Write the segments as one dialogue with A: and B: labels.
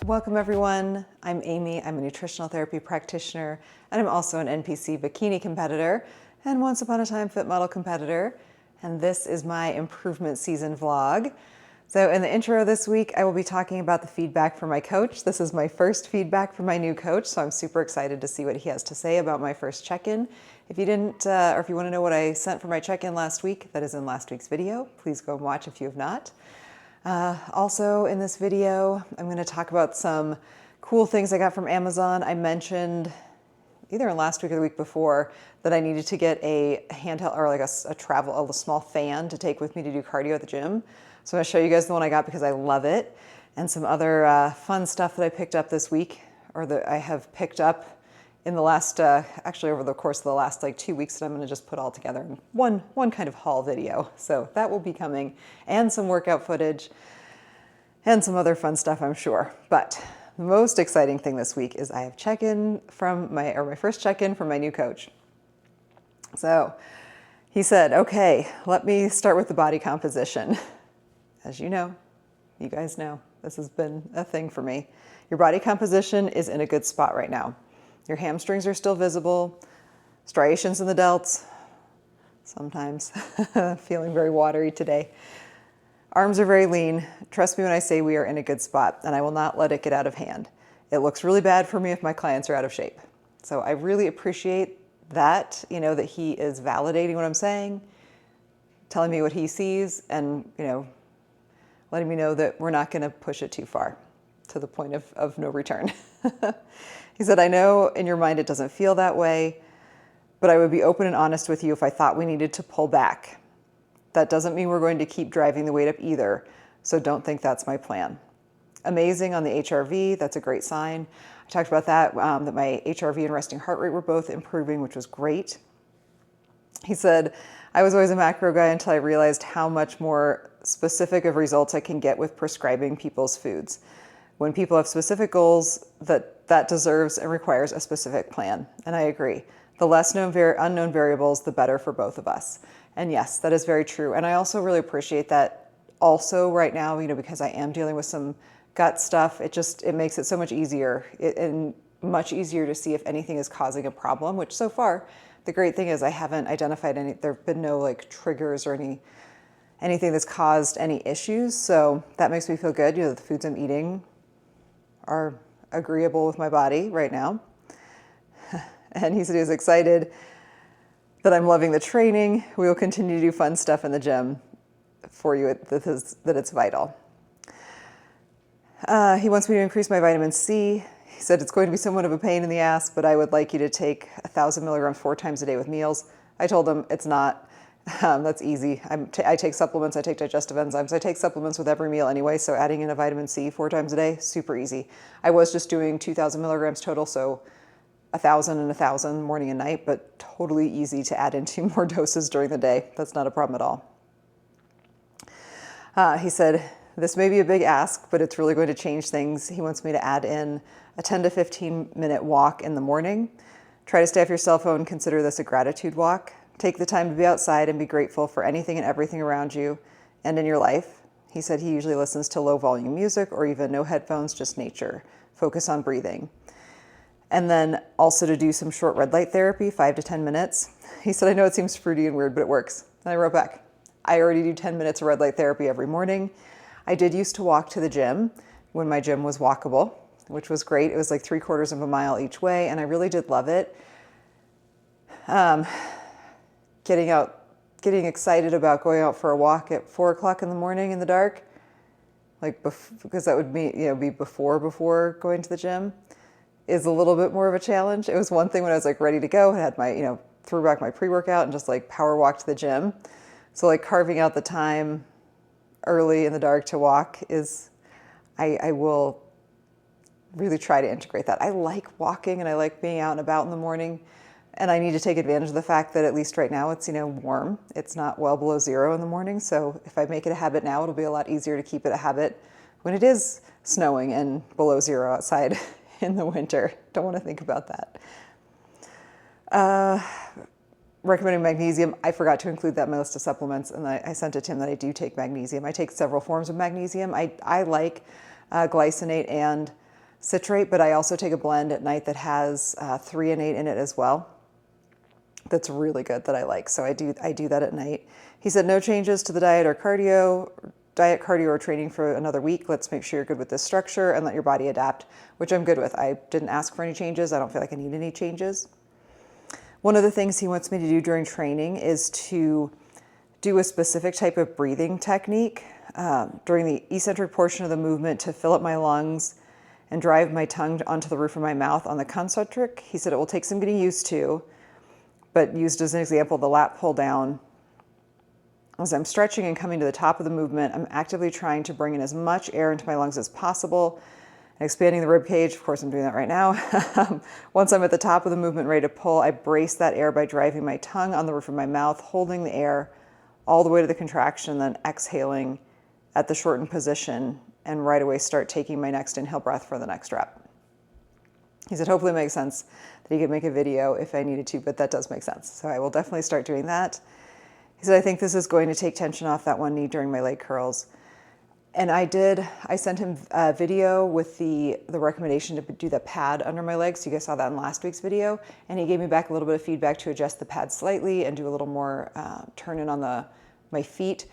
A: Welcome everyone. I'm Amy. I'm a nutritional therapy practitioner, and I'm also an NPC Bikini competitor and once upon a time fit model competitor. And this is my improvement season vlog. So in the intro this week, I will be talking about the feedback from my coach. This is my first feedback from my new coach, so I'm super excited to see what he has to say about my first check-in. If you didn't, or if you want to know what I sent for my check-in last week, that is in last week's video. Please go and watch if you have not. Also in this video, I'm going to talk about some cool things I got from Amazon. I mentioned either in last week or the week before that I needed to get a handheld or like a small fan to take with me to do cardio at the gym. So I'm going to show you guys the one I got because I love it, and some other fun stuff that I picked up this week, or that I have picked up in the last, actually over the course of the last like 2 weeks, that I'm going to just put all together in one kind of haul video. So that will be coming, and some workout footage and some other fun stuff, I'm sure. But the most exciting thing this week is I have my first check-in from my new coach. So he said, okay, let me start with the body composition. As you know, you guys know, this has been a thing for me. Your body composition is in a good spot right now. Your hamstrings are still visible, striations in the delts, sometimes feeling very watery today. Arms are very lean. Trust me when I say we are in a good spot, and I will not let it get out of hand. It looks really bad for me if my clients are out of shape. So I really appreciate that, that he is validating what I'm saying, telling me what he sees, and, letting me know that we're not going to push it too far to the point of no return. He said, I know in your mind it doesn't feel that way, but I would be open and honest with you if I thought we needed to pull back. That doesn't mean we're going to keep driving the weight up either, so don't think that's my plan. Amazing on the HRV, that's a great sign. I talked about that my HRV and resting heart rate were both improving, which was great. He said, I was always a macro guy until I realized how much more specific of results I can get with prescribing people's foods. When people have specific goals, that deserves and requires a specific plan. And I agree. The less unknown variables, the better for both of us. And yes, that is very true. And I also really appreciate that also right now, because I am dealing with some gut stuff, it makes it so much easier and much easier to see if anything is causing a problem, which so far, the great thing is I haven't identified there have been no like triggers or anything that's caused any issues. So that makes me feel good. The foods I'm eating are agreeable with my body right now. And he said he was excited that I'm loving the training. We will continue to do fun stuff in the gym for you, that it's vital. He wants me to increase my vitamin C. He said it's going to be somewhat of a pain in the ass, but I would like you to take 1,000 milligrams 4 times a day with meals. I told him it's not. That's easy. I take supplements. I take digestive enzymes. I take supplements with every meal anyway, so adding in a vitamin C 4 times a day, super easy. I was just doing 2,000 milligrams total, so 1,000 and 1,000 morning and night, but totally easy to add in 2 more doses during the day. That's not a problem at all. He said, this may be a big ask, but it's really going to change things. He wants me to add in a 10 to 15 minute walk in the morning. Try to stay off your cell phone. Consider this a gratitude walk. Take the time to be outside and be grateful for anything and everything around you and in your life. He said he usually listens to low volume music or even no headphones, just nature. Focus on breathing. And then also to do some short red light therapy, 5 to 10 minutes. He said, I know it seems fruity and weird, but it works. And I wrote back, I already do 10 minutes of red light therapy every morning. I did used to walk to the gym when my gym was walkable, which was great. It was like 3/4 of a mile each way, and I really did love it. Getting excited about going out for a walk at 4 o'clock in the morning in the dark, because that would be before going to the gym, is a little bit more of a challenge. It was one thing when I was like ready to go, I had my, threw back my pre-workout and just like power walked to the gym. So like carving out the time early in the dark to walk I will really try to integrate that. I like walking and I like being out and about in the morning, and I need to take advantage of the fact that at least right now it's, warm. It's not well below 0 in the morning. So if I make it a habit now, it'll be a lot easier to keep it a habit when it is snowing and below 0 outside in the winter. Don't want to think about that. Recommending magnesium. I forgot to include that in my list of supplements, and I sent it to him that I do take magnesium. I take several forms of magnesium. I like glycinate and citrate, but I also take a blend at night that has threonate in it as well. That's really good that I like. So I do that at night. He said no changes to the diet or cardio or training for another week. Let's make sure you're good with this structure and let your body adapt, which I'm good with. I didn't ask for any changes. I don't feel like I need any changes. One of the things he wants me to do during training is to do a specific type of breathing technique during the eccentric portion of the movement to fill up my lungs and drive my tongue onto the roof of my mouth on the concentric. He said it will take some getting used to, but used as an example, the lat pull down. As I'm stretching and coming to the top of the movement, I'm actively trying to bring in as much air into my lungs as possible and expanding the rib cage. Of course, I'm doing that right now. Once I'm at the top of the movement, ready to pull, I brace that air by driving my tongue on the roof of my mouth, holding the air all the way to the contraction, then exhaling at the shortened position, and right away start taking my next inhale breath for the next rep. He said, hopefully it makes sense that he could make a video if I needed to, but that does make sense. So I will definitely start doing that. He said, I think this is going to take tension off that one knee during my leg curls. And I sent him a video with the recommendation to do the pad under my legs. So you guys saw that in last week's video. And he gave me back a little bit of feedback to adjust the pad slightly and do a little more turn in on my feet,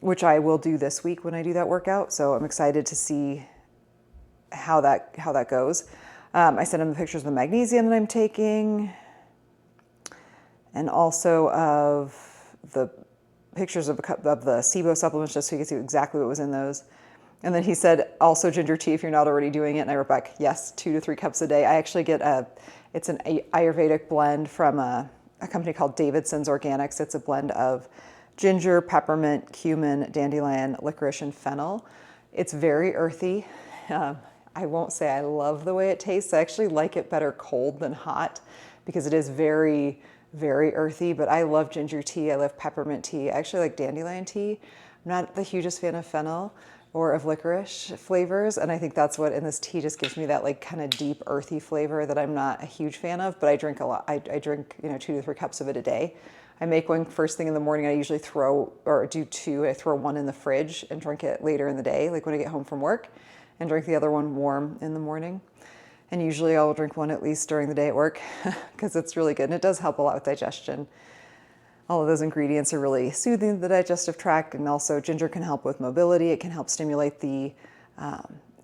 A: which I will do this week when I do that workout. So I'm excited to see how that goes. I sent him the pictures of the magnesium that I'm taking and also of the pictures of the SIBO supplements just so you can see exactly what was in those. And then he said, also ginger tea if you're not already doing it. And I wrote back, yes, 2 to 3 cups a day. I actually get it's an Ayurvedic blend from a company called Davidson's Organics. It's a blend of ginger, peppermint, cumin, dandelion, licorice, and fennel. It's very earthy. I won't say I love the way it tastes. I actually like it better cold than hot because it is very, very earthy, but I love ginger tea. I love peppermint tea. I actually like dandelion tea. I'm not the hugest fan of fennel or of licorice flavors, and I think that's what in this tea just gives me that like kind of deep earthy flavor that I'm not a huge fan of, but I drink a lot. I drink 2 to 3 cups of it a day. I make one first thing in the morning. I usually do 2. I throw one in the fridge and drink it later in the day, like when I get home from work, and drink the other one warm in the morning. And usually I'll drink one at least during the day at work because it's really good. And it does help a lot with digestion. All of those ingredients are really soothing the digestive tract. And also ginger can help with mobility. It can help stimulate the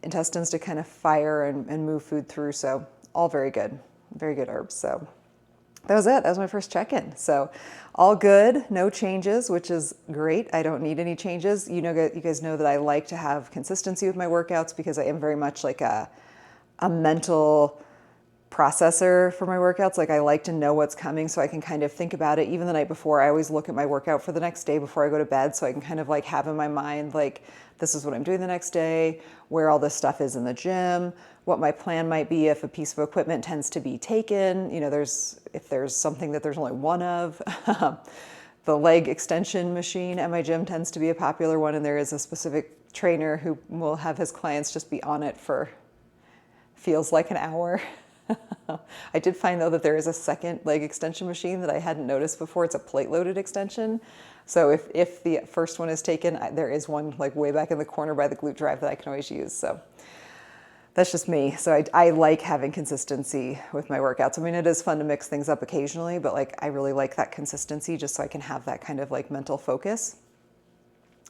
A: intestines to kind of fire and move food through. So all very good herbs. So that was it. That was my first check-in. So all good, no changes, which is great. I don't need any changes. You guys know that I like to have consistency with my workouts because I am very much like a mental processor for my workouts. Like I like to know what's coming so I can kind of think about it. Even the night before, I always look at my workout for the next day before I go to bed so I can kind of like have in my mind, like, this is what I'm doing the next day, where all this stuff is in the gym, what my plan might be if a piece of equipment tends to be taken. If there's something that there's only one of. The leg extension machine at my gym tends to be a popular one, and there is a specific trainer who will have his clients just be on it for feels like an hour. I did find though that there is a second leg extension machine that I hadn't noticed before. It's a plate loaded extension. So if the first one is taken, there is one like way back in the corner by the glute drive that I can always use. So that's just me. So I like having consistency with my workouts. I mean, it is fun to mix things up occasionally, but like I really like that consistency just so I can have that kind of like mental focus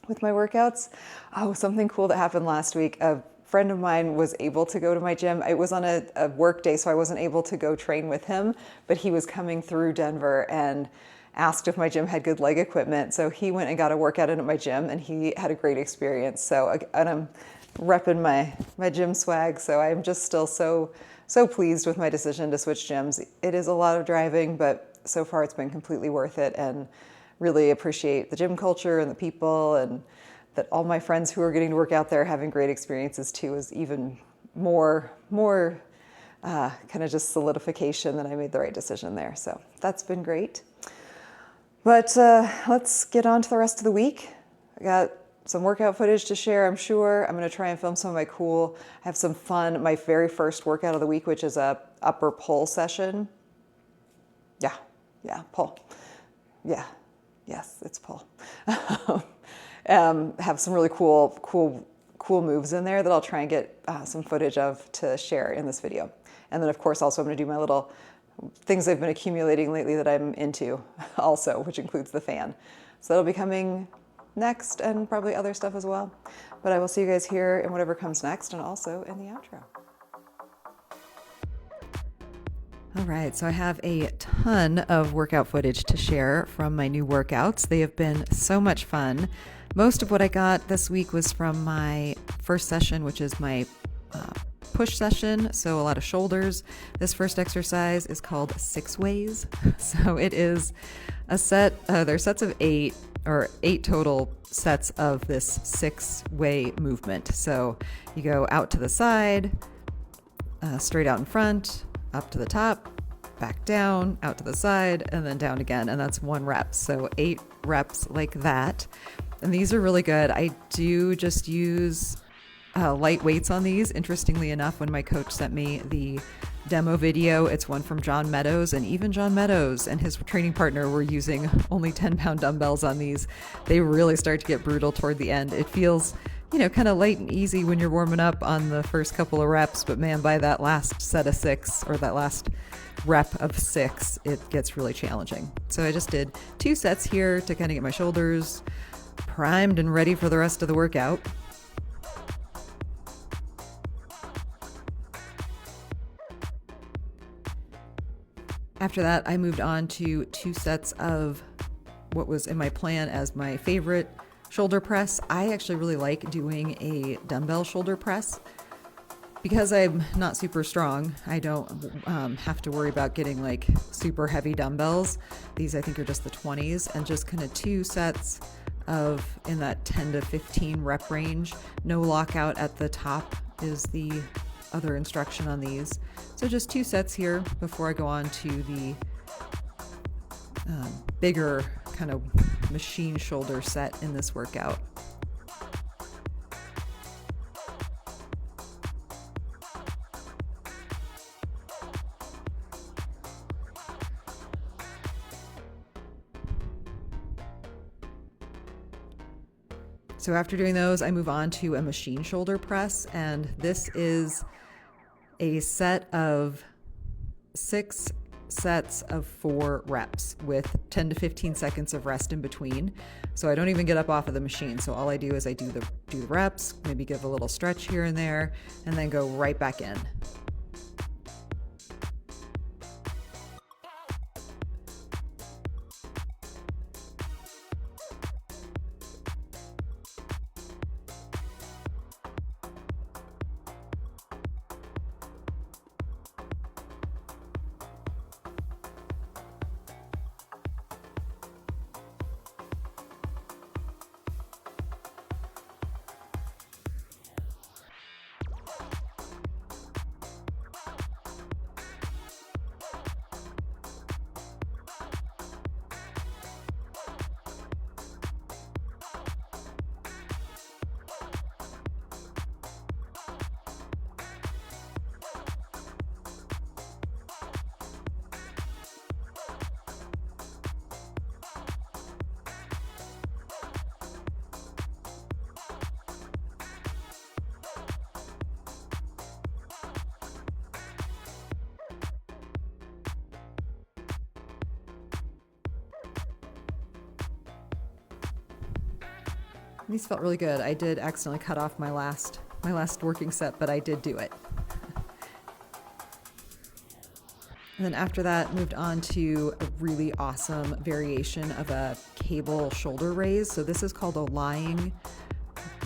A: with my workouts. Oh, something cool that happened last week. A friend of mine was able to go to my gym. It was on a work day, so I wasn't able to go train with him, but he was coming through Denver and asked if my gym had good leg equipment. So he went and got a workout in at my gym and he had a great experience. So and I'm repping my gym swag. So I'm just still so pleased with my decision to switch gyms. It is a lot of driving, but so far it's been completely worth it, and really appreciate the gym culture and the people, and that all my friends who are getting to work out there having great experiences too is even more kind of just solidification that I made the right decision there. So that's been great. But let's get on to the rest of the week. I got some workout footage to share, I'm sure. I'm going to try and film some of I have some fun. My very first workout of the week, which is a upper pull session. Yeah, pull. Yeah, yes, it's pull. Have some really cool cool moves in there that I'll try and get some footage of to share in this video. And then of course also I'm going to do my little things I've been accumulating lately that I'm into also, which includes the fan. So that'll be coming next, and probably other stuff as well. But I will see you guys here in whatever comes next, and also in the outro. All right, so I have a ton of workout footage to share from my new workouts. They have been so much fun. Most of what I got this week was from my first session, which is my push session, so a lot of shoulders. This first exercise is called 6 ways. So it is a set, there's sets of 8, or 8 total sets of this 6-way movement. So you go out to the side, straight out in front, up to the top, back down, out to the side, and then down again. And that's 1 rep. So 8 reps like that. And these are really good. I do just use light weights on these. Interestingly enough, when my coach sent me the demo video, it's one from John Meadows, and even John Meadows and his training partner were using only 10-pound dumbbells on these. They really start to get brutal toward the end. It feels, kind of light and easy when you're warming up on the first couple of reps, but man, by that last set of 6, or that last rep of 6, it gets really challenging. So I just did 2 sets here to kind of get my shoulders primed and ready for the rest of the workout. After that, I moved on to 2 sets of what was in my plan as my favorite shoulder press. I actually really like doing a dumbbell shoulder press. Because I'm not super strong, I don't have to worry about getting like super heavy dumbbells. These I think are just the 20s, and just kind of 2 sets of in that 10 to 15 rep range. No lockout at the top is the other instruction on these. So just 2 sets here before I go on to the bigger kind of machine shoulder set in this workout. So after doing those, I move on to a machine shoulder press, and this is a set of 6 sets of 4 reps with 10 to 15 seconds of rest in between. So I don't even get up off of the machine. So all I do is I do the reps, maybe give a little stretch here and there, and then go right back in. These felt really good. I did accidentally cut off my last working set, but I did do it. And then after that, moved on to a really awesome variation of a cable shoulder raise. So this is called a lying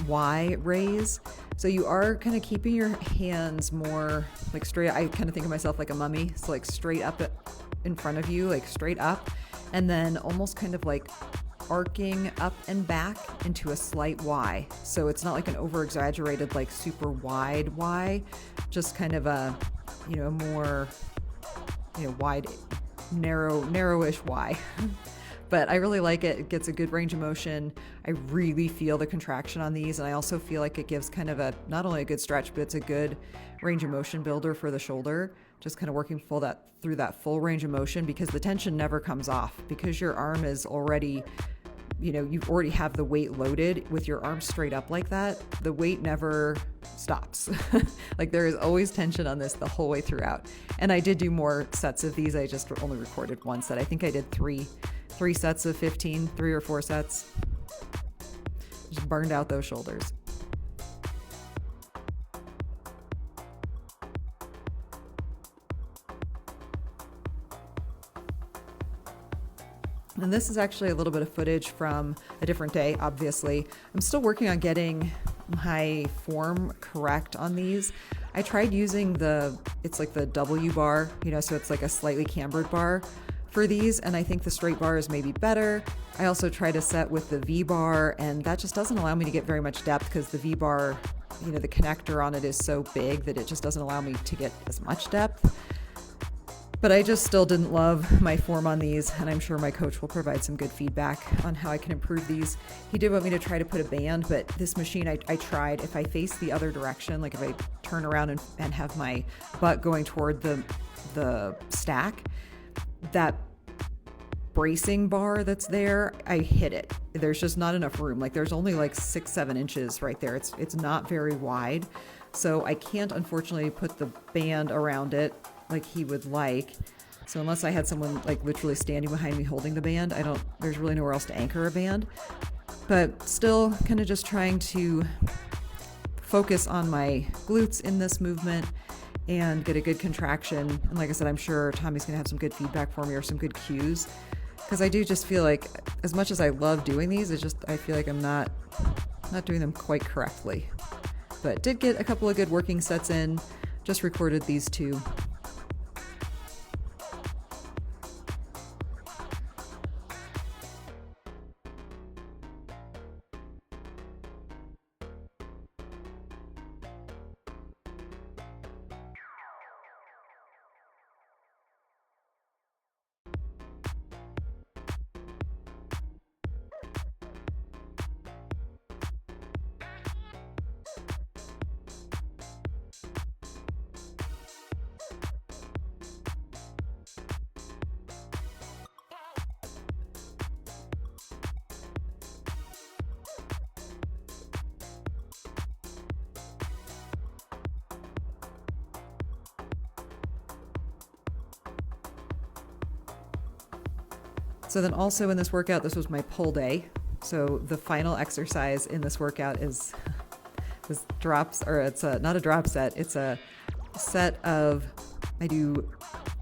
A: Y raise. So you are kind of keeping your hands more like straight. I kind of think of myself like a mummy. So like straight up in front of you, like straight up, and then almost kind of like arcing up and back into a slight Y. So it's not like an over exaggerated, like super wide Y, just kind of a, more, wide, narrowish Y. But I really like it. It gets a good range of motion. I really feel the contraction on these. And I also feel like it gives kind of not only a good stretch, but it's a good range of motion builder for the shoulder. Just kind of working through that full range of motion, because the tension never comes off, because your arm is already
B: you already have the weight loaded with your arms straight up like that, the weight never stops. Like there is always tension on this the whole way throughout. And I did do more sets of these. I just only recorded one set. I think I did three sets of 15, 3 or 4 sets. Just burned out those shoulders. And this is actually a little bit of footage from a different day, obviously. I'm still working on getting my form correct on these. I tried using it's like the W bar, so it's like a slightly cambered bar for these, and I think the straight bar is maybe better. I also tried a set with the V bar, and that just doesn't allow me to get very much depth because the V bar, the connector on it is so big that it just doesn't allow me to get as much depth. But I just still didn't love my form on these, and I'm sure my coach will provide some good feedback on how I can improve these. He did want me to try to put a band, but this machine, I tried, if I face the other direction, like if I turn around and have my butt going toward the stack, that bracing bar that's there, I hit it. There's just not enough room. Like there's only like 6-7 inches right there. It's not very wide. So I can't unfortunately put the band around it like he would like. So unless I had someone like literally standing behind me holding the band, there's really nowhere else to anchor a band. But still kind of just trying to focus on my glutes in this movement and get a good contraction. And like I said, I'm sure Tommy's gonna have some good feedback for me or some good cues. Because I do just feel like, as much as I love doing these, I feel like I'm not doing them quite correctly. But did get a couple of good working sets in, just recorded these 2. So then also in this workout, this was my pull day. So the final exercise in this workout is this drops, or it's not a drop set. It's a set of, I do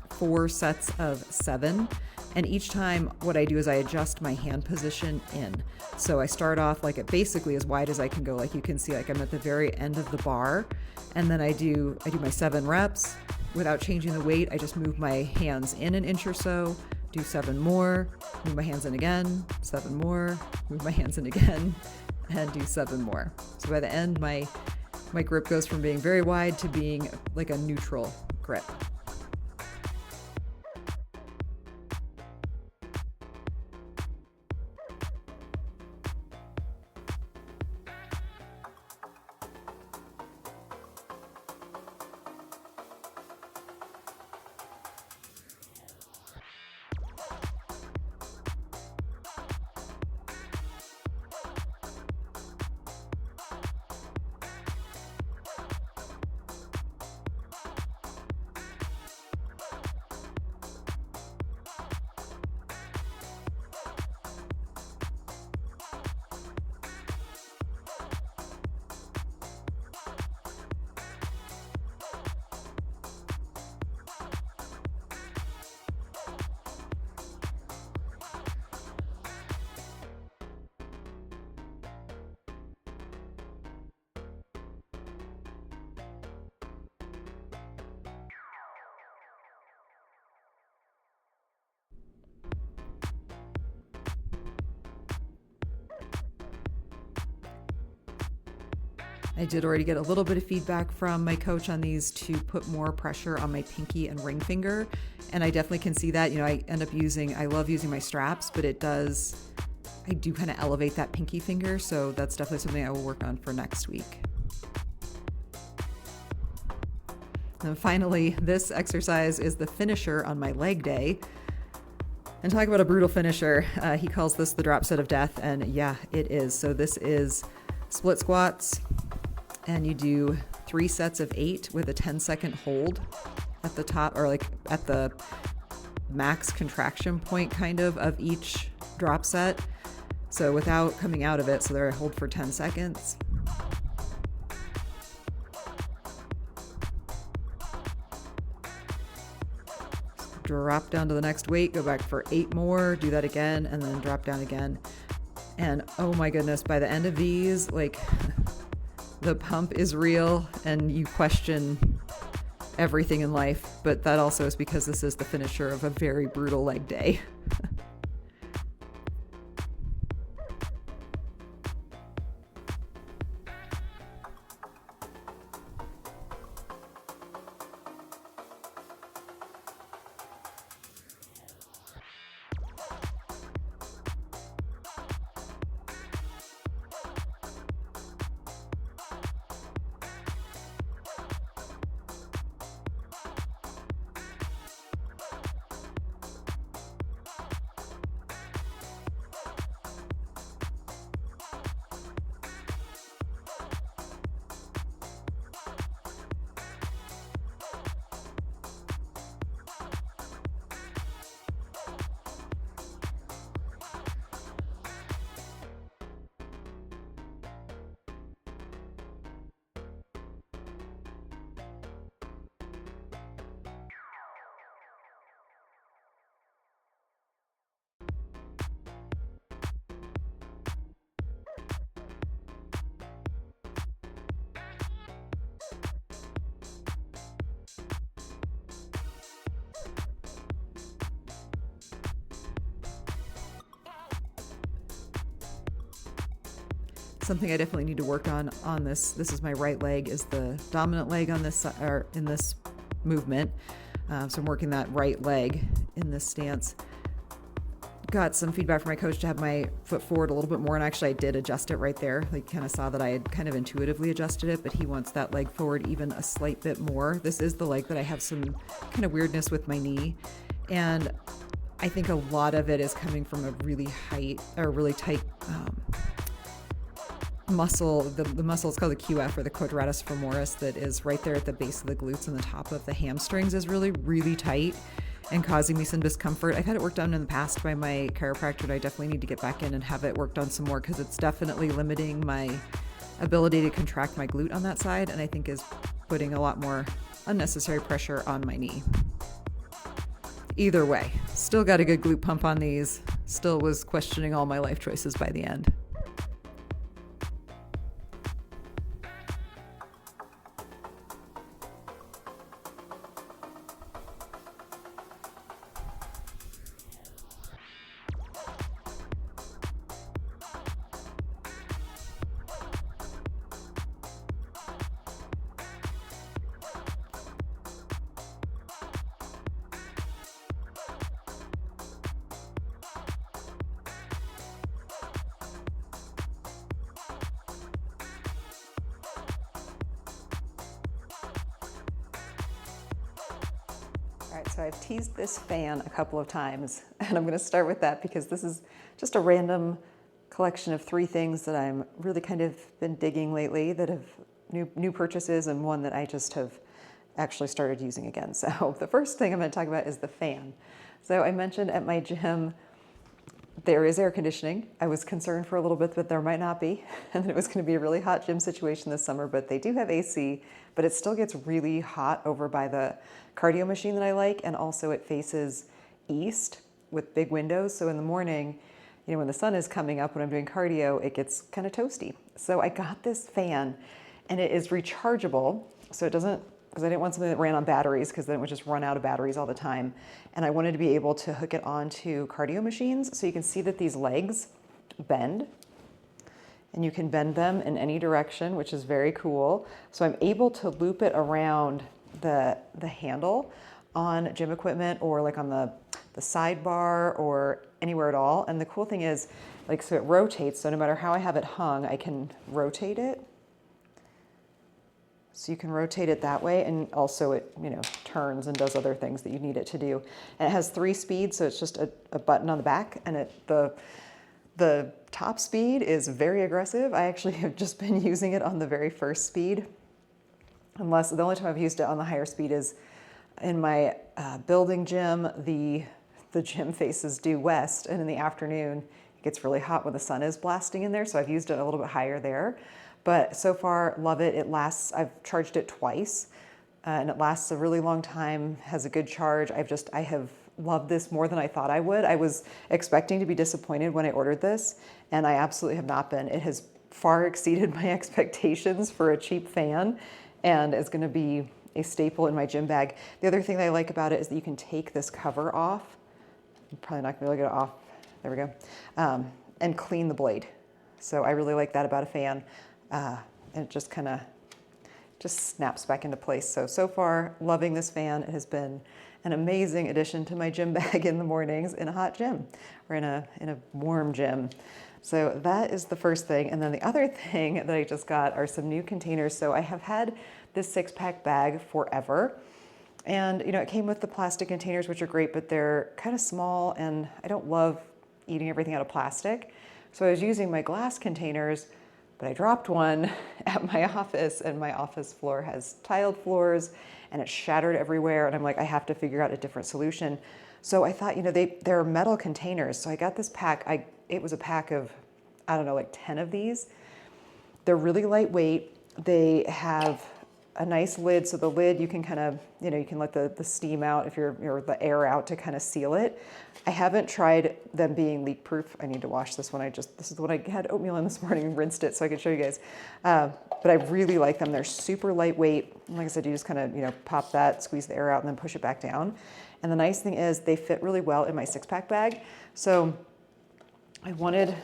B: 4 sets of 7. And each time what I do is I adjust my hand position in. So I start off like at basically as wide as I can go. Like you can see, like I'm at the very end of the bar. And then I do my 7 reps without changing the weight. I just move my hands in an inch or so, do 7 more, move my hands in again, 7 more, move my hands in again, and do 7 more. So by the end, my grip goes from being very wide to being like a neutral grip. I did already get a little bit of feedback from my coach on these to put more pressure on my pinky and ring finger. And I definitely can see that. I love using my straps, but I do kind of elevate that pinky finger. So that's definitely something I will work on for next week. And finally, this exercise is the finisher on my leg day. And talk about a brutal finisher. He calls this the drop set of death, and yeah, it is. So this is split squats, and you do 3 sets of 8 with a 10-second hold at the top, or like at the max contraction point kind of each drop set. So without coming out of it, so there I hold for 10 seconds. Drop down to the next weight, go back for 8 more, do that again, and then drop down again. And oh my goodness, by the end of these, like, the pump is real and you question everything in life, but that also is because this is the finisher of a very brutal leg day. Something I definitely need to work on this. This is my right leg, is the dominant leg on this or in this movement. So I'm working that right leg in this stance. Got some feedback from my coach to have my foot forward a little bit more, and actually I did adjust it right there. Like, kind of saw that I had kind of intuitively adjusted it, but he wants that leg forward even a slight bit more. This is the leg that I have some kind of weirdness with my knee, and I think a lot of it is coming from a really tight muscle. The muscle is called the QF, or the quadratus femoris, that is right there at the base of the glutes and the top of the hamstrings is really, really tight and causing me some discomfort. I've had it worked on in the past by my chiropractor, and I definitely need to get back in and have it worked on some more, because it's definitely limiting my ability to contract my glute on that side, and I think is putting a lot more unnecessary pressure on my knee. Either way, still got a good glute pump on these. Still was questioning all my life choices by the end.
A: All right, so I've teased this fan a couple of times, and I'm going to start with that because this is just a random collection of 3 things that I'm really kind of been digging lately, that have new purchases, and one that I just have actually started using again. So the first thing I'm going to talk about is the fan. So I mentioned at my gym there is air conditioning. I was concerned for a little bit that there might not be, and that it was going to be a really hot gym situation this summer, but they do have AC, but it still gets really hot over by the cardio machine that I like, and also it faces east with big windows, so in the morning, you know, when the sun is coming up when I'm doing cardio, it gets kind of toasty. So I got this fan, and it is rechargeable, so it doesn't, because I didn't want something that ran on batteries, because then it would just run out of batteries all the time. And I wanted to be able to hook it onto cardio machines, so you can see that these legs bend, and you can bend them in any direction, which is very cool. So I'm able to loop it around the handle on gym equipment, or like on the sidebar, or anywhere at all. And the cool thing is, like, so it rotates, so no matter how I have it hung, I can rotate it. So you can rotate it that way, and also it, turns and does other things that you need it to do. And it has 3 speeds, so it's just a button on the back, and the top speed is very aggressive. I actually have just been using it on the very first speed. Unless the only time I've used it on the higher speed is in my building gym. The gym faces due west, and in the afternoon it gets really hot when the sun is blasting in there, so I've used it a little bit higher there. But so far, love it. It lasts, I've charged it twice, and it lasts a really long time, has a good charge. I have loved this more than I thought I would. I was expecting to be disappointed when I ordered this, and I absolutely have not been. It has far exceeded my expectations for a cheap fan, and is gonna be a staple in my gym bag. The other thing that I like about it is that you can take this cover off. I'm probably not gonna be able to get it off. There we go. And clean the blade. So I really like that about a fan. And it just kind of snaps back into place. So far, loving this fan. It has been an amazing addition to my gym bag in the mornings in a hot gym or in a warm gym. So that is the first thing. And then the other thing that I just got are some new containers. So I have had this 6-pack bag forever. And it came with the plastic containers, which are great, but they're kind of small, and I don't love eating everything out of plastic. So I was using my glass containers, but I dropped one at my office, and my office floor has tiled floors, and it's shattered everywhere. And I'm like, I have to figure out a different solution. So I thought, they're metal containers. So I got this pack. It was a pack of, I don't know, like 10 of these. They're really lightweight. They have a nice lid. So the lid, you can kind of, you can let the steam out or the air out to kind of seal it. I haven't tried them being leak proof. I need to wash this one. This is the one I had oatmeal in this morning and rinsed it so I could show you guys. But I really like them. They're super lightweight. And like I said, you just kind of, pop that, squeeze the air out, and then push it back down. And the nice thing is they fit really well in my 6-pack bag. So I wanted,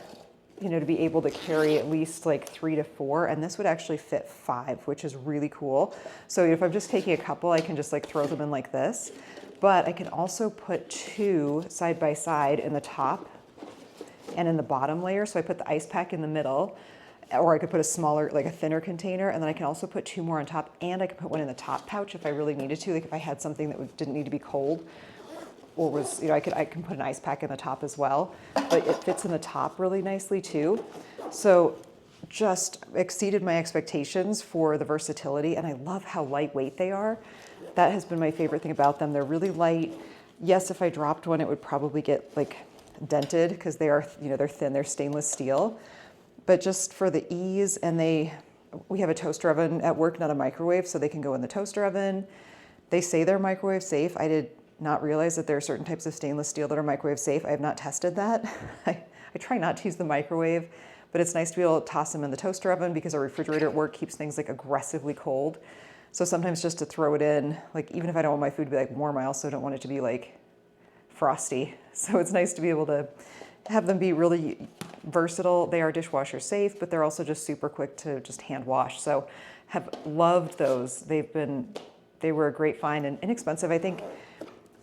A: to be able to carry at least like 3 to 4, and this would actually fit 5, which is really cool. So if I'm just taking a couple, I can just like throw them in like this, but I can also put 2 side by side in the top and in the bottom layer. So I put the ice pack in the middle, or I could put a smaller, like a thinner container, and then I can also put 2 more on top, and I could put one in the top pouch if I really needed to, like if I had something that didn't need to be cold. Or was, I can put an ice pack in the top as well, but it fits in the top really nicely too. So just exceeded my expectations for the versatility, and I love how lightweight they are. That has been my favorite thing about them. They're really light. Yes, if I dropped one, it would probably get like dented because they are, they're thin, they're stainless steel. But just for the ease, and we have a toaster oven at work, not a microwave, so they can go in the toaster oven. They say they're microwave safe. I did not realize that there are certain types of stainless steel that are microwave safe. I have not tested that. I try not to use the microwave, but it's nice to be able to toss them in the toaster oven because our refrigerator at work keeps things like aggressively cold. So sometimes just to throw it in, like even if I don't want my food to be like warm, I also don't want it to be like frosty. So it's nice to be able to have them be really versatile. They are dishwasher safe, but they're also just super quick to just hand wash. So have loved those. They were a great find and inexpensive. I think,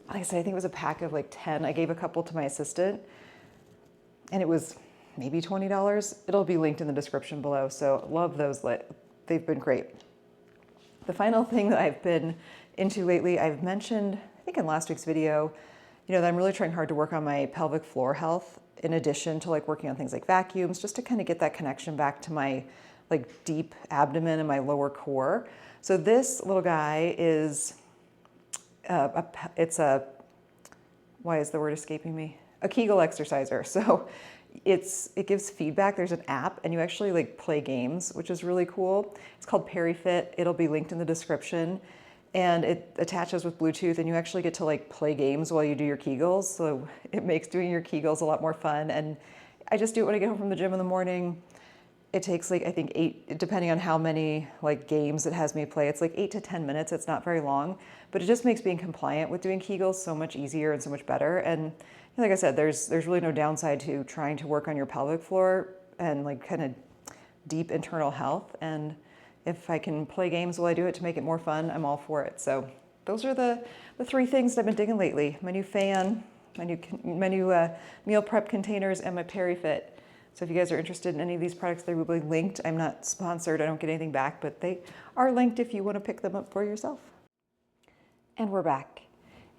A: like I said, I think it was a pack of like 10. I gave a couple to my assistant, and it was maybe $20. It'll be linked in the description below. So love those. They've been great. The final thing that I've been into lately, I've mentioned, I think in last week's video, that I'm really trying hard to work on my pelvic floor health in addition to like working on things like vacuums, just to kind of get that connection back to my like deep abdomen and my lower core. So this little guy is, why is the word escaping me? A Kegel exerciser. So it gives feedback. There's an app, and you actually like play games, which is really cool. It's called PeriFit. It'll be linked in the description, and it attaches with Bluetooth, and you actually get to like play games while you do your Kegels. So it makes doing your Kegels a lot more fun. And I just do it when I get home from the gym in the morning. It takes like, I think 8, depending on how many like games it has me play, it's like 8 to 10 minutes. It's not very long, but it just makes being compliant with doing Kegels so much easier and so much better. And like I said, there's really no downside to trying to work on your pelvic floor and like kind of deep internal health. And if I can play games while I do it to make it more fun, I'm all for it. So those are the 3 things that I've been digging lately: my new fan, my new meal prep containers, and my PeriFit. So if you guys are interested in any of these products, they will be linked. I'm not sponsored, I don't get anything back, but they are linked if you want to pick them up for yourself. And we're back.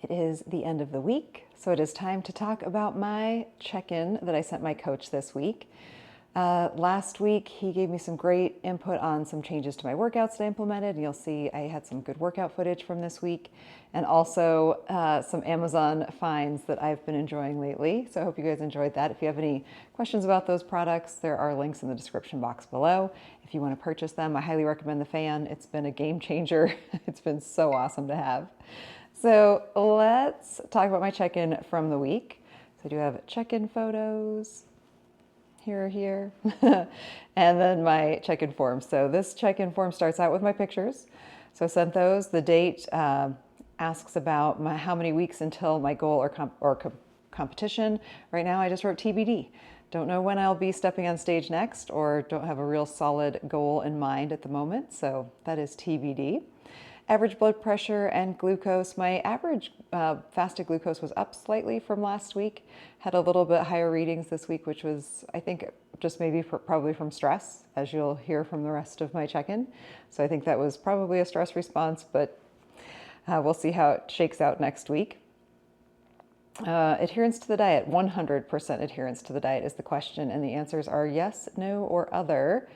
A: It is the end of the week, so it is time to talk about my check-in that I sent my coach this week. Last week, he gave me some great input on some changes to my workouts that I implemented, and you'll see I had some good workout footage from this week, and also some Amazon finds that I've been enjoying lately. So I hope you guys enjoyed that. If you have any questions about those products, there are links in the description box below. If you want to purchase them, I highly recommend the fan. It's been a game changer. It's been so awesome to have. So let's talk about my check-in from the week. So I do have check-in photos. Here, and then my check-in form. So this check-in form starts out with my pictures. So I sent those. The date asks about how many weeks until my goal or competition. Right now I just wrote TBD. Don't know when I'll be stepping on stage next, or don't have a real solid goal in mind at the moment. So that is TBD. Average blood pressure and glucose. My average fasted glucose was up slightly from last week. Had a little bit higher readings this week, which was, I think, just maybe probably from stress, as you'll hear from the rest of my check-in. So I think that was probably a stress response, but we'll see how it shakes out next week. Adherence to the diet. 100% adherence to the diet is the question, and the answers are yes, no, or other.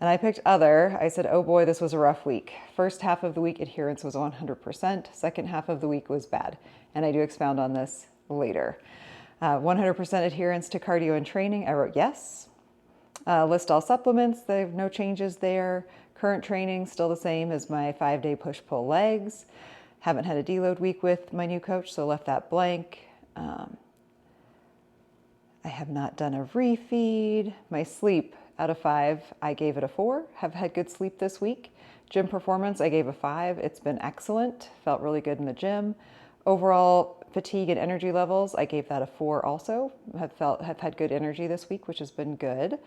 A: And I picked other. I said, oh boy, this was a rough week. First half of the week, adherence was 100%. Second half of the week was bad. And I do expound on this later. 100% adherence to cardio and training. I wrote yes. List all supplements. They have no changes there. Current training, still the same as my 5-day push-pull legs. Haven't had a deload week with my new coach, so left that blank. I have not done a refeed. My sleep, out of 5, I gave it a 4. Have had good sleep this week. Gym performance, I gave a 5. It's been excellent. Felt really good in the gym. Overall fatigue and energy levels, I gave that a 4 also. Have had good energy this week, which has been good.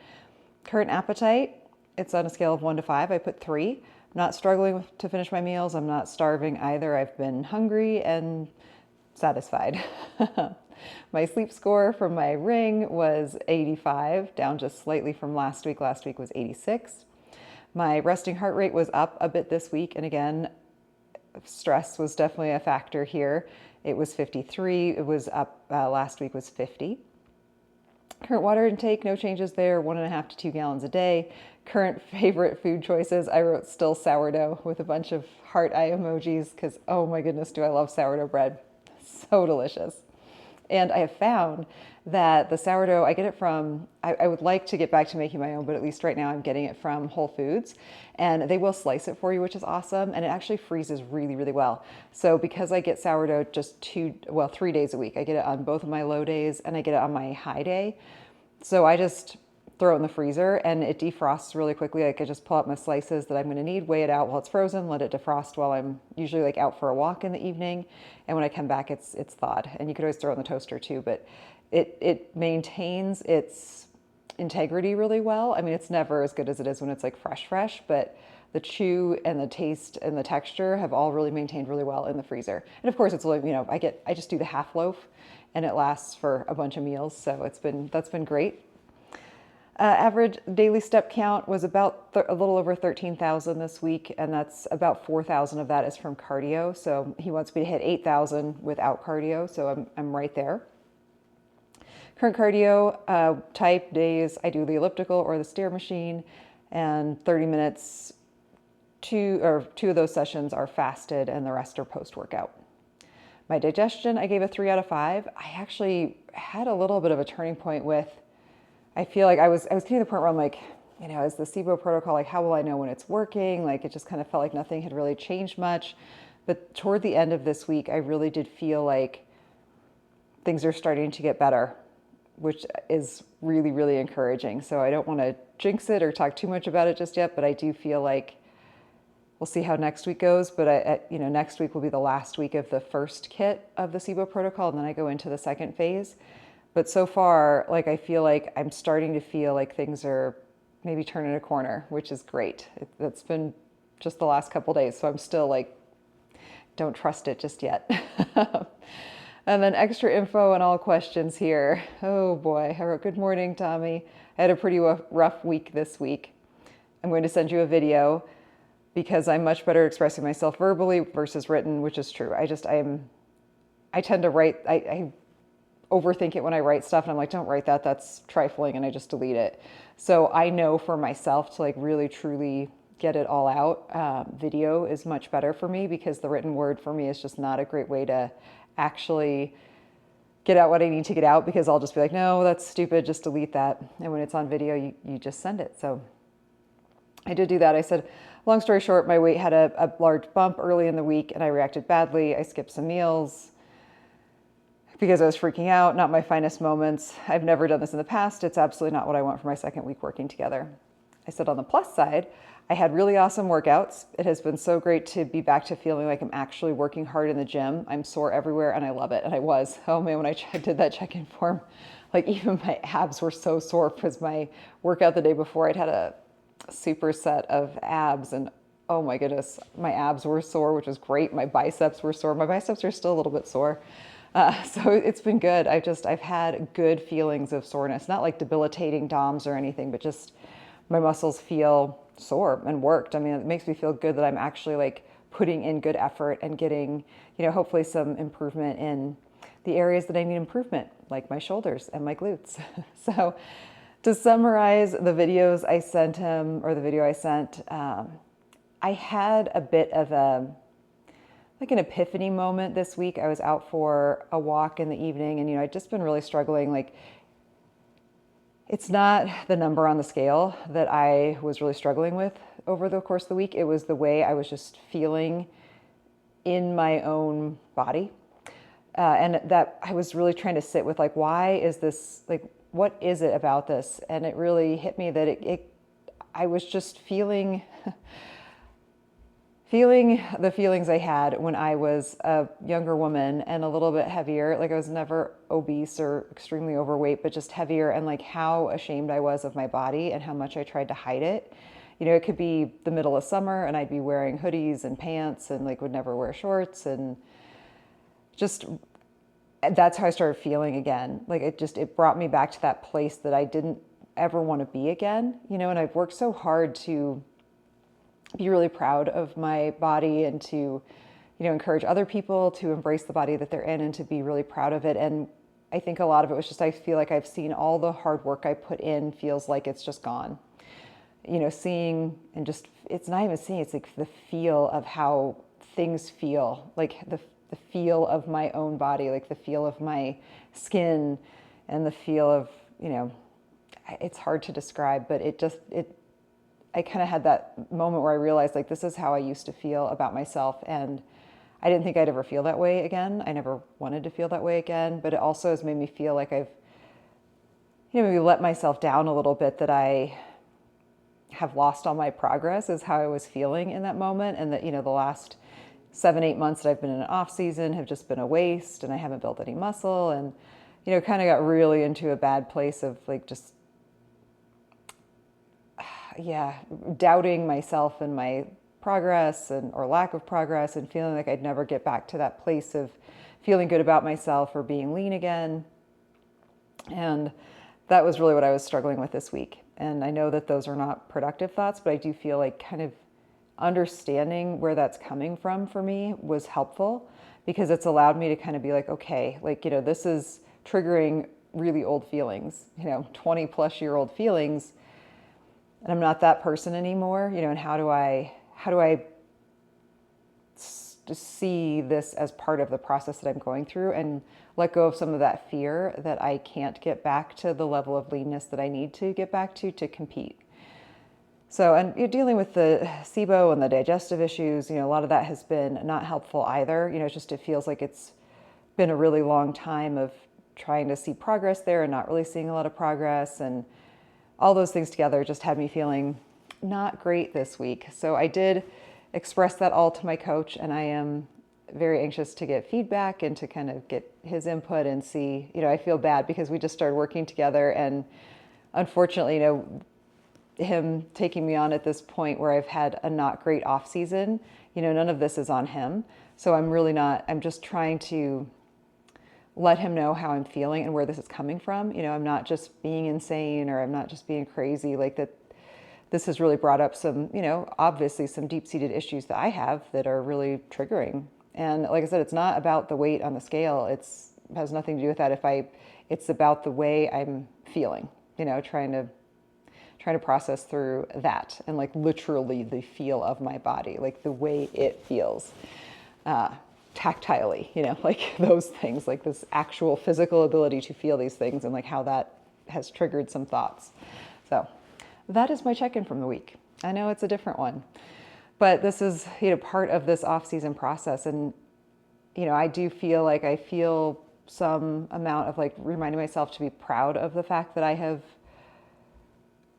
A: Current appetite, it's on a scale of 1 to 5. I put 3. I'm not struggling to finish my meals. I'm not starving either. I've been hungry and satisfied. My sleep score from my ring was 85, down just slightly from last week. Last week was 86. My resting heart rate was up a bit this week. And again, stress was definitely a factor here. It was 53. It was up, last week was 50. Current water intake, no changes there, 1.5 to 2 gallons a day. Current favorite food choices, I wrote still sourdough with a bunch of heart eye emojis because, oh my goodness, do I love sourdough bread. So delicious. And I have found that the sourdough, I get it from, I would like to get back to making my own, but at least right now I'm getting it from Whole Foods. And they will slice it for you, which is awesome. And it actually freezes really, really well. So because I get sourdough just 3 days a week, I get it on both of my low days and I get it on my high day. So I just throw it in the freezer and it defrosts really quickly. Like I just pull out my slices that I'm going to need, weigh it out while it's frozen, let it defrost while I'm usually like out for a walk in the evening. And when I come back, it's thawed. And you could always throw it in the toaster too, but it maintains its integrity really well. I mean, it's never as good as it is when it's like fresh, but the chew and the taste and the texture have all really maintained really well in the freezer. And of course it's, you know, I just do the half loaf and it lasts for a bunch of meals. So that's been great. Average daily step count was about a little over 13,000 this week, and that's about 4,000 of that is from cardio. So he wants me to hit 8,000 without cardio, so I'm right there. Current cardio type days, I do the elliptical or the stair machine, and 30 minutes, two of those sessions are fasted, and the rest are post-workout. My digestion, I gave a 3 out of 5. I actually had a little bit of a turning point with, I feel like I was getting to the point where I'm like, you know, is the SIBO protocol, like how will I know when it's working? Like it just kind of felt like nothing had really changed much. But toward the end of this week, I really did feel like things are starting to get better, which is really, really encouraging. So I don't want to jinx it or talk too much about it just yet, but I do feel like we'll see how next week goes. But next week will be the last week of the first kit of the SIBO protocol, and then I go into the second phase. But so far, like I feel like I'm starting to feel like things are maybe turning a corner, which is great. That's been just the last couple days, so I'm still like, don't trust it just yet. And then extra info and all questions here. Oh boy, I wrote, good morning, Tommy. I had a pretty rough week this week. I'm going to send you a video because I'm much better expressing myself verbally versus written, which is true. I tend to write, I overthink it when I write stuff and I'm like, don't write that, that's trifling, and I just delete it. So I know for myself to like really truly get it all out, video is much better for me because the written word for me is just not a great way to actually get out what I need to get out, because I'll just be like, no, that's stupid, just delete that. And when it's on video, you just send it. So I did do that. I said, long story short, my weight had a large bump early in the week and I reacted badly. I skipped some meals because I was freaking out. Not my finest moments. I've never done this in the past. It's absolutely not what I want for my second week working together. I said, on the plus side, I had really awesome workouts. It has been so great to be back to feeling like I'm actually working hard in the gym. I'm sore everywhere and I love it. And I was. Oh man, when I did that check-in form, like even my abs were so sore because my workout the day before, I'd had a superset of abs, and oh my goodness, my abs were sore, which was great. My biceps were sore. My biceps are still a little bit sore. So it's been good. I've had good feelings of soreness, not like debilitating DOMs or anything, but just my muscles feel sore and worked. I mean, it makes me feel good that I'm actually like putting in good effort and getting, hopefully some improvement in the areas that I need improvement, like my shoulders and my glutes. So to summarize the videos I sent him, or the video I sent, I had a bit of an epiphany moment this week. I was out for a walk in the evening and, I'd just been really struggling. Like, it's not the number on the scale that I was really struggling with over the course of the week. It was the way I was just feeling in my own body. And that I was really trying to sit with, like, why is this, like, what is it about this? And it really hit me that I was just feeling the feelings I had when I was a younger woman and a little bit heavier. Like, I was never obese or extremely overweight, but just heavier, and like how ashamed I was of my body and how much I tried to hide it. It could be the middle of summer and I'd be wearing hoodies and pants and like would never wear shorts, and just that's how I started feeling again. Like it brought me back to that place that I didn't ever want to be again, and I've worked so hard to be really proud of my body and to, encourage other people to embrace the body that they're in and to be really proud of it. And I think a lot of it was just, I feel like I've seen all the hard work I put in feels like it's just gone. Seeing and just, it's not even seeing, it's like the feel of how things feel, like the feel of my own body, like the feel of my skin and the feel of, it's hard to describe, but I kind of had that moment where I realized, like, this is how I used to feel about myself. And I didn't think I'd ever feel that way again. I never wanted to feel that way again, but it also has made me feel like I've, maybe let myself down a little bit, that I have lost all my progress is how I was feeling in that moment. And that, the last 7-8 months that I've been in an off season have just been a waste, and I haven't built any muscle, and, kind of got really into a bad place of like, just, doubting myself and my progress or lack of progress, and feeling like I'd never get back to that place of feeling good about myself or being lean again. And that was really what I was struggling with this week. And I know that those are not productive thoughts, but I do feel like kind of understanding where that's coming from for me was helpful, because it's allowed me to kind of be like, okay, like, this is triggering really old feelings, 20 plus year old feelings. And I'm not that person anymore, and how do I just see this as part of the process that I'm going through, and let go of some of that fear that I can't get back to the level of leanness that I need to get back to compete. So, and you're dealing with the SIBO and the digestive issues, a lot of that has been not helpful either. It's just, it feels like it's been a really long time of trying to see progress there and not really seeing a lot of progress, and all those things together just had me feeling not great this week. So I did express that all to my coach, and I am very anxious to get feedback and to kind of get his input and see, I feel bad because we just started working together, and unfortunately, him taking me on at this point where I've had a not great off season, none of this is on him. So I'm really not, I'm just trying to let him know how I'm feeling and where this is coming from. You know, I'm not just being insane, or I'm not just being crazy. Like that, this has really brought up some, you know, obviously some deep-seated issues that I have that are really triggering. And like I said, it's not about the weight on the scale. It has nothing to do with that. It's about the way I'm feeling, you know, trying to process through that, and like literally the feel of my body, like the way it feels. Tactilely, you know, like those things, like this actual physical ability to feel these things, and like how that has triggered some thoughts. So that is my check-in from the week. I know it's a different one, but this is, you know, part of this off-season process. And, you know, I do feel like I feel some amount of like reminding myself to be proud of the fact that I have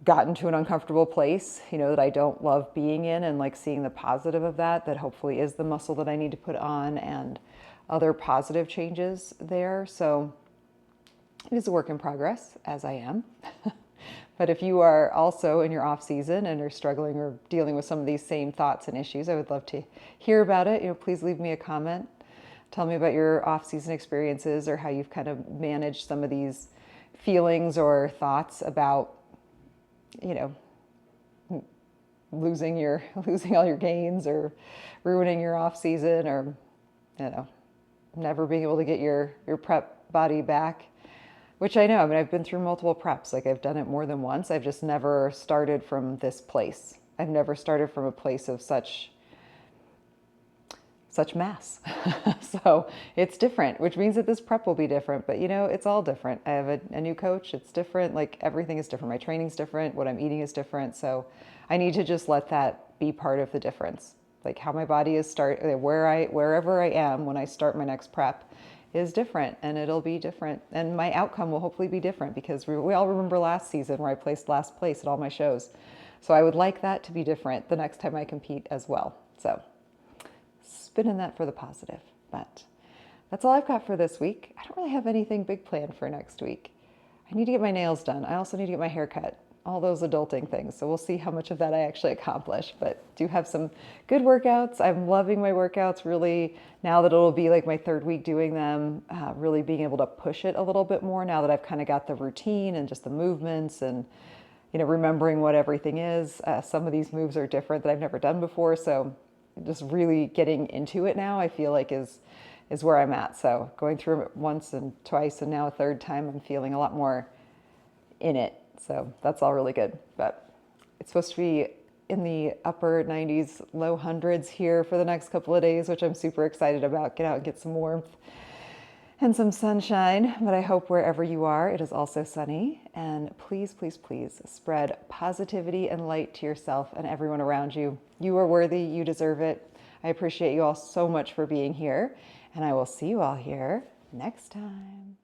A: gotten to an uncomfortable place, you know, that I don't love being in, and like seeing the positive of that, that hopefully is the muscle that I need to put on, and other positive changes there. So it is a work in progress, as I am. But if you are also in your off season and are struggling or dealing with some of these same thoughts and issues, I would love to hear about it. You know, please leave me a comment. Tell me about your off season experiences, or how you've kind of managed some of these feelings or thoughts about, you know, losing all your gains, or ruining your off season, or, you know, never being able to get your prep body back, which I know, I mean, I've been through multiple preps. Like I've done it more than once. I've just never started from this place. I've never started from a place of such mass. So it's different, which means that this prep will be different, but you know, it's all different. I have a new coach. It's different. Like everything is different. My training's different. What I'm eating is different. So I need to just let that be part of the difference. Like how my body is wherever I am when I start my next prep is different, and it'll be different. And my outcome will hopefully be different, because we all remember last season where I placed last place at all my shows. So I would like that to be different the next time I compete as well. So spin in that for the positive. But that's all I've got for this week. I don't really have anything big planned for next week. I need to get my nails done. I also need to get my hair cut. All those adulting things. So we'll see how much of that I actually accomplish, but do have some good workouts. I'm loving my workouts, really, now that it'll be like my third week doing them, really being able to push it a little bit more now that I've kind of got the routine and just the movements, and, you know, remembering what everything is. Some of these moves are different that I've never done before. So just really getting into it now, I feel like is where I'm at. So going through it once and twice and now a third time, I'm feeling a lot more in it. So that's all really good. But it's supposed to be in the upper 90s, low hundreds here for the next couple of days, which I'm super excited about. Get out and get some warmth and some sunshine. But I hope wherever you are, it is also sunny. And please, please, please spread positivity and light to yourself and everyone around you. You are worthy. You deserve it. I appreciate you all so much for being here. And I will see you all here next time.